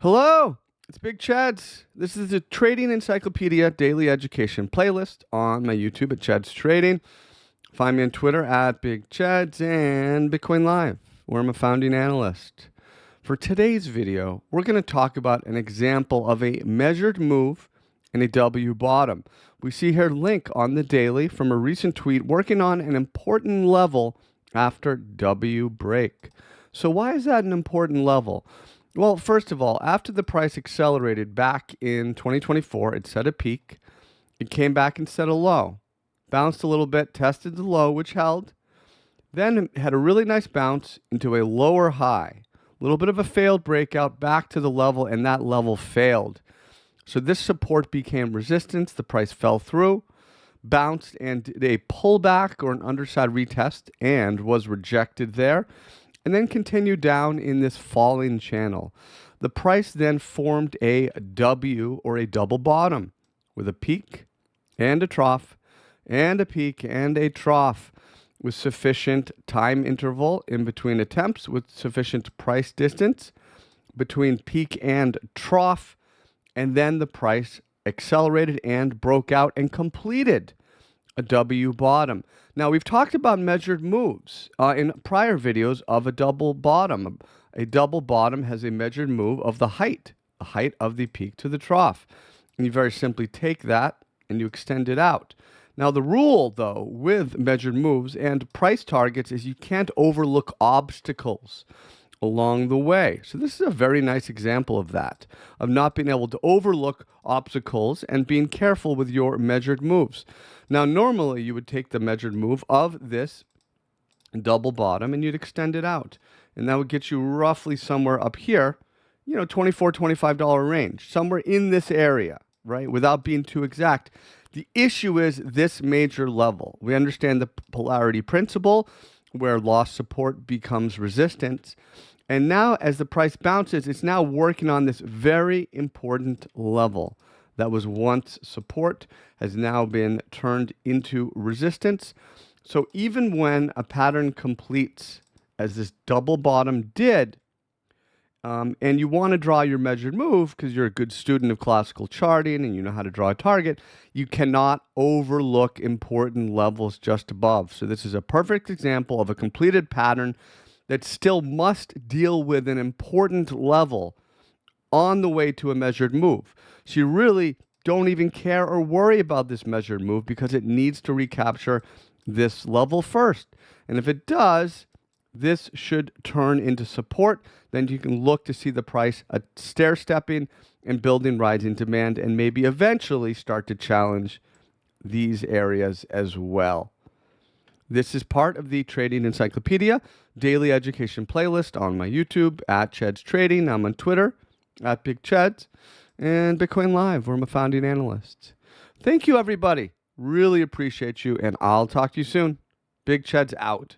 Hello, it's Big Cheds. This is the Trading Encyclopedia Daily Education playlist on my YouTube at Cheds Trading. Find me on Twitter at Big Cheds and Bitcoin Live, where I'm a founding analyst. For today's video, we're going to talk about an example of a measured move in a W bottom. We see here a link on the daily from a recent tweet working on an important level after W break. So why is that an important level? Well, first of all, after the price accelerated back in 2024, it set a peak. It came back and set a low. Bounced a little bit, tested the low, which held. Then had a really nice bounce into a lower high. A little bit of a failed breakout back to the level, and that level failed. So this support became resistance. The price fell through, bounced, and did a pullback or an underside retest, and was rejected there, and then continued down in this falling channel. The price then formed a W, or a double bottom, with a peak and a trough, and a peak and a trough, with sufficient time interval in between attempts, with sufficient price distance between peak and trough, and then the price accelerated and broke out and completed a W bottom. Now, we've talked about measured moves in prior videos of a double bottom. A double bottom has a measured move of the height of the peak to the trough. And you very simply take that and you extend it out. Now, the rule, though, with measured moves and price targets is you can't overlook obstacles along the way. So this is a very nice example of that, of not being able to overlook obstacles and being careful with your measured moves. Now, normally you would take the measured move of this double bottom and you'd extend it out. And that would get you roughly somewhere up here, $24, $25 range, somewhere in this area, right? Without being too exact. The issue is this major level. We understand the polarity principle, where lost support becomes resistance. And now as the price bounces, it's now working on this very important level that was once support, has now been turned into resistance. So even when a pattern completes, as this double bottom did, and you want to draw your measured move because you're a good student of classical charting and you know how to draw a target, you cannot overlook important levels just above. So this is a perfect example of a completed pattern that still must deal with an important level on the way to a measured move. So you really don't even care or worry about this measured move because it needs to recapture this level first. And if it does, this should turn into support. Then you can look to see the price stair-stepping and building rising demand, and maybe eventually start to challenge these areas as well. This is part of the Trading Encyclopedia Daily Education playlist on my YouTube at Cheds Trading. I'm on Twitter at Big Cheds and Bitcoin Live, where I'm a founding analyst. Thank you, everybody. Really appreciate you, and I'll talk to you soon. Big Cheds out.